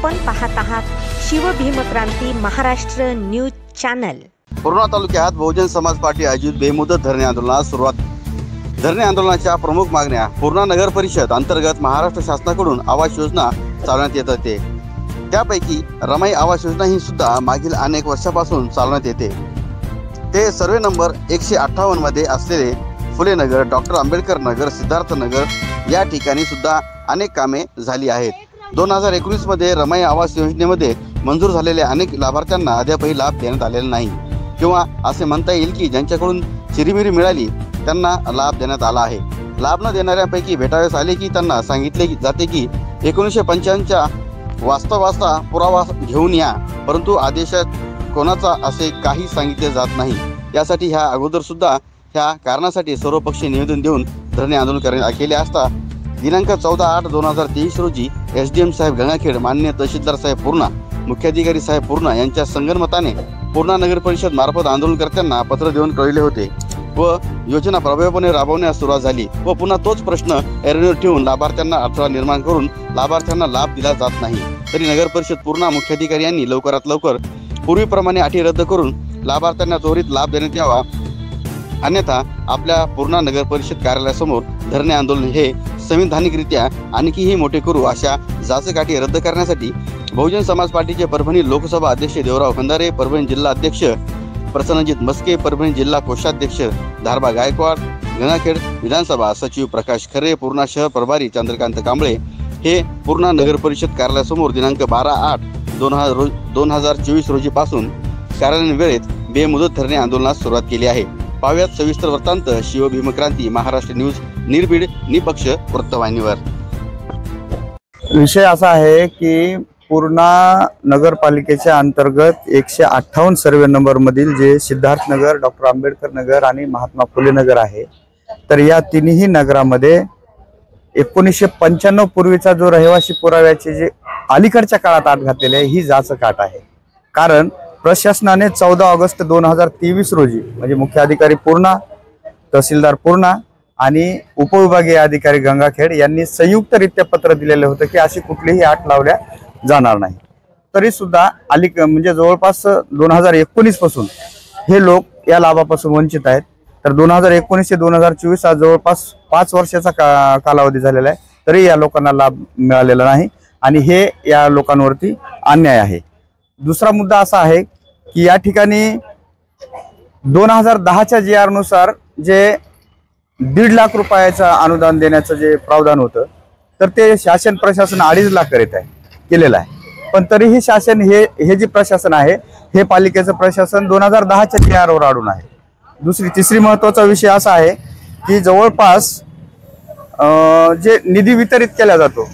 आपण पाहत आहात शिवभीमक्रांती महाराष्ट्र न्यूज चॅनल। पूर्णा तालुक्यात बहुजन समाज पार्टी आयोजित बेमुदत धरणे आंदोलनास सुरुवात। धरणे आंदोलनाच्या प्रमुख मागण्या। पूर्णा नगर परिषद अंतर्गत महाराष्ट्र शासनाकडून आवास योजना चालवण्यात येत होते, त्यापैकी रमाई आवास योजना ही सुद्धा मागील अनेक वर्षापासून चालवण्यात येते। ते सर्वे नंबर 158 मध्ये असलेले फुले नगर, डॉक्टर आंबेडकर नगर, सिद्धार्थ नगर या ठिकाणी सुद्धा अनेक कामे झाली आहेत। 2019 मध्ये रमाई आवास योजनेमध्ये मंजूर झालेल्या अनेक लाभार्थ्यांना अद्यापही लाभ देण्यात आलेला नाही, किंवा असे म्हणता येईल की ज्यांच्याकडून चिरीमिरी मिळाली त्यांना लाभ देण्यात आला आहे। लाभ न देणाऱ्यांपैकी भेटावेस आले की त्यांना सांगितले जाते की 1995च्या वास्तवाचा पुरावा घेऊन या, परंतु आदेशात कोणाचा असे काही सांगितले जात नाही। यासाठी ह्या अगोदर सुद्धा ह्या कारणासाठी सर्वपक्षीय निवेदन देऊन धरणे आंदोलन करण्यात केले असता दिनांक 14/8/2023 रोजी SDM साहेब गंगाखेड, माननीय तहसीलदार साहेब पूर्णा, मुख्याधिकारी साहेब पूर्णा यांच्या संगनमताने पूर्णा नगर परिषद मार्फत आंदोलनकर्त्यांना पत्र देऊन कळविले होते व योजना प्रभावीपणे राबवण्यास सुरुवात झाली व पुन्हा तोच प्रश्न ऐरणीवर ठेवून लाभार्थ्यांना अडथळा निर्माण करून लाभार्थ्यांना लाभ दिला जात नाही। तरी नगर परिषद पूर्णा मुख्याधिकारी यांनी लवकरात लवकर पूर्वीप्रमाणे अटी रद्द करून लाभार्थ्यांना त्वरित लाभ देण्यात यावा, अन्यथा आपल्या पूर्णा नगर परिषद कार्यालयासमोर धरणे आंदोलन हे संविधानिकरित्या आणखीही मोठे करू अशा जाचक-अटी रद्द करण्यासाठी बहुजन समाज पार्टीचे परभणी लोकसभा अध्यक्ष देवराव खंदारे, परभणी जिल्हा अध्यक्ष प्रसन्नजित मस्के, परभणी जिल्हा कोषाध्यक्ष धारबा गायकवाड, गंगाखेड विधानसभा सचिव प्रकाश खरे, पूर्णा शहर प्रभारी चंद्रकांत कांबळे हे पूर्णा नगर परिषद कार्यालयासमोर दिनांक 12/8/2024 रोजीपासून कार्यालयीन वेळेत बेमुदत धरणे आंदोलनास सुरुवात केली आहे। पाहूयात सविस्तर वृत्तांत शिवभीमक्रांती महाराष्ट्र न्यूज निर्भीड निपक्ष वृत्तवाहिनीवर। विषय असा आहे की पूर्णा नगरपालिकेच्या अंतर्गत 158 सर्वे नंबर मधील जे सिद्धार्थ नगर, डॉक्टर आंबेडकर नगर आणि महात्मा फुले नगर आहे, तर या तिन्ही नगरामध्ये 1995 पूर्वीचा जो रहिवासी पुराव्याचे जे अलीकडच्या काळात आट घातलेले आहे ही जाचक आट आहे। कारण प्रशासनाने 14 ऑगस्ट 2023 रोजी म्हणजे मुख्य अधिकारी पूर्णा, तहसीलदार पूर्णा आणि उपविभागीय अधिकारी गंगाखेड यांनी संयुक्तरित्या पत्र दिलेले होते की अशी कुठलीही आट लावल्या जाणार नाही। तरी सुद्धा म्हणजे जवळपास 2019 पासून हे लोक या लाभापासून वंचित आहेत। तर 2019 ते 2024 हा जवळपास 5 वर्षाचा कालावधी झालेला आहे, तरी या लोकांना लाभ मिळालेला नाही आणि हे या लोकांवरती अन्याय आहे। दुसरा मुद्दा असा आहे की या ठिकाणी 2010च्या GR नुसार जे 1.5 लाख रुपयाचं अनुदान देण्याचं जे प्रावधान होतं, तर ते शासन प्रशासन 2.5 लाख केलेलं आहे। पण तरीही शासन हे जे प्रशासन आहे हे पालिकेचं प्रशासन 2010च्या GR वर अडून आहे। तिसरी महत्त्वाचा विषय असा आहे की जवळपास जे निधी वितरित केला जातो,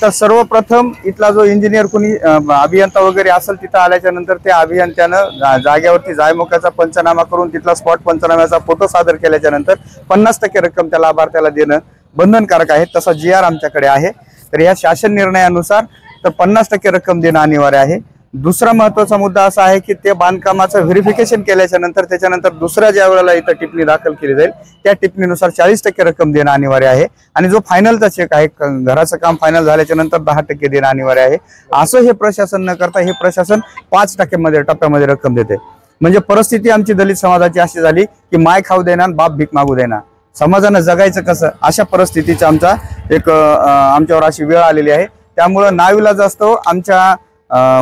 तर सर्वप्रथम इथला जो इंजिनियर कोणी अभियंता वगैरे असेल तिथं आल्याच्या नंतर त्या अभियंत्यानं जागेवरती जायमुखाचा पंचनामा करून तिथला स्पॉट पंचनाम्याचा फोटो सादर केल्याच्या नंतर 50% रक्कम त्या लाभार्थ्याला देणं बंधनकारक आहे। तसा GR आमच्याकडे आहे, तर या शासन निर्णयानुसार तर 50% रक्कम देणं अनिवार्य आहे। दुसरा महत्त्वाचा मुद्दा असा आहे की ते बांधकामाचं व्हेरिफिकेशन केल्याच्या नंतर त्याच्यानंतर दुसऱ्या ज्या वेळेला इथं टिप्पणी दाखल केली जाईल त्या टिप्पणीनुसार 40% रक्कम देणं अनिवार्य आहे आणि जो फायनलचा चेक आहे, घराचं काम फायनल झाल्याच्या नंतर 10% देणं अनिवार्य आहे। असं हे प्रशासन न करता हे प्रशासन 5% टप्प्यामध्ये रक्कम देते। म्हणजे परिस्थिती आमची दलित समाजाची अशी झाली की माय खाऊ देना, बाप भीक मागू देना, समाजानं जगायचं कसं अशा परिस्थितीचा आमच्यावर अशी वेळ आलेली आहे। त्यामुळे नाविलाज असतो आमच्या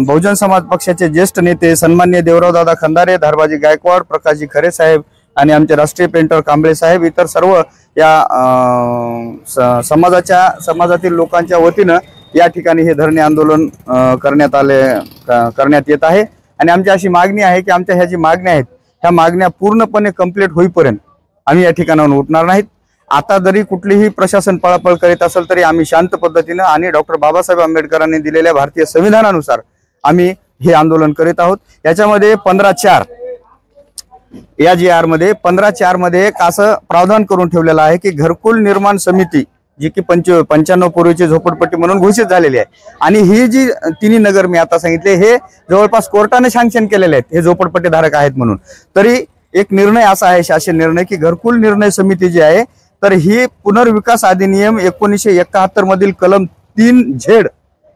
बहुजन समाज पक्षाचे ज्येष्ठ नेते सन्माननीय देवरावदादा खंदारे, धारबाजी गायकवाड, प्रकाशजी खरे साहेब आणि आमचे राष्ट्रीय पेंटर कांबळे साहेब, इतर सर्व या समाजातील लोकांच्या वतीनं या ठिकाणी हे धरणे आंदोलन करण्यात येत आहे। आणि आमची अशी मागणी आहे की आमच्या ह्या जी मागण्या आहेत ह्या मागण्या पूर्णपणे कंप्लीट होईपर्यंत आम्ही या ठिकाणाहून उठणार नाहीत। आता जरी कुठलीही प्रशासन पळापळ करीत असेल तरी आम्ही शांत पद्धतीने आणि डॉक्टर बाबासाहेब आंबेडकरांनी दिलेल्या भारतीय संविधानानुसार आम्ही हे आंदोलन करीत आहोत। याच्यामध्ये 15/4 या GR मध्ये 15/4 मध्ये एक असं प्रावधान करून ठेवलेलं आहे की घरकुल निर्माण समिती जी की 95 पूर्वीची झोपडपट्टी म्हणून घोषित झालेली आहे आणि ही जी तिन्ही नगर मी आता सांगितले हे जवळपास कोर्टाने सँक्शन केलेले आहेत, हे झोपडपट्टी धारक आहेत म्हणून। तरी एक निर्णय असा आहे, शासन निर्णय, की घरकुल निर्णय समिती जी आहे तर ही पुनर्विकास अधिनियम 1971 मधील कलम 3Z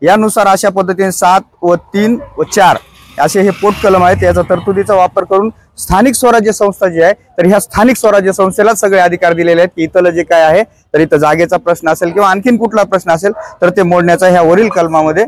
यानुसार अशा पद्धतीने 7 व 3 व 4 असे हे पोटकलम आहेत. याचा तरतुदीचा वापर करून स्थानिक स्वराज्य संस्था जी आहे तर ह्या स्थानिक स्वराज्य संस्थेला सगळे अधिकार दिलेले आहेत की इथलं जे काय आहे तर इथं जागेचा प्रश्न असेल किंवा आणखीन कुठला प्रश्न असेल तर ते मोडण्याचा ह्या वरील कलमामध्ये.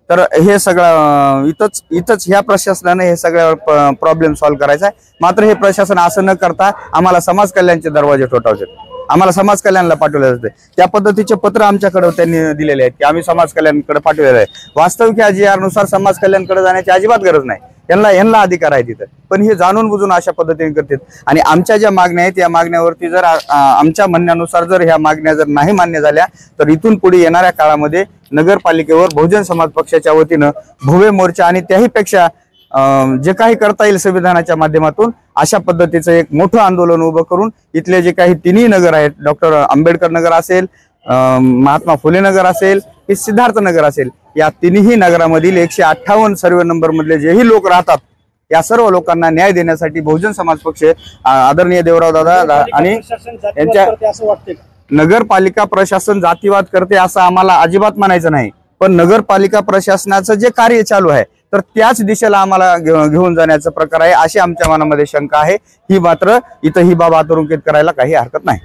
तर हे सगळं इथंच ह्या प्रशासनाने हे सगळ्यावर प्रॉब्लेम सॉल्व्ह करायचा आहे. मात्र हे प्रशासन असं न करता आम्हाला समाज कल्याणचे दरवाजे ठोठावतात, आम्हाला समाज कल्याणला पाठवले जाते. त्या पद्धतीचे पत्र आमच्याकडे त्यांनी दिलेले आहेत की आम्ही समाज कल्याणकडे पाठवलेलं आहे. वास्तविक या GR नुसार समाज कल्याणकडे जाण्याची अजिबात गरज नाही, यांना अधिकार आहे तिथं. पण हे जाणून बुजून अशा पद्धतीने करतात. आणि आमच्या ज्या मागण्या आहेत या मागण्यावरती जर आमच्या म्हणण्यानुसार जर ह्या मागण्या जर नाही मान्य झाल्या तर इथून पुढे येणाऱ्या काळामध्ये नगरपालिकेवर बहुजन समाज पक्षाच्या वतीनं भव्य मोर्चा आणि त्याहीपेक्षा जे काही करता येईल संविधानाच्या माध्यमातून अशा पद्धतीचं एक मोठं आंदोलन उभं करून इथले जे काही तिन्ही नगर आहेत, डॉक्टर आंबेडकर नगर असेल, महात्मा फुले नगर असेल की सिद्धार्थ नगर असेल, या तिन्ही नगरामधील 158 सर्वे नंबर मधले जेही लोक राहतात या सर्व लोकांना न्याय देण्यासाठी बहुजन समाज पक्ष आदरणीय देवराव दादा आणि यांच्या नगरपालिका प्रशासन जातीवाद करते असं आम्हाला अजिबात म्हणायचं नाही. पण नगरपालिका प्रशासनाचं जे कार्य चालू आहे तर त्याच दिशेला आम्हाला घेऊन जाण्याचा प्रकार आहे अशी आमच्या मनामध्ये शंका आहे. ही मात्र इथं ही बाब अधोरेखित करायला काही हरकत नाही.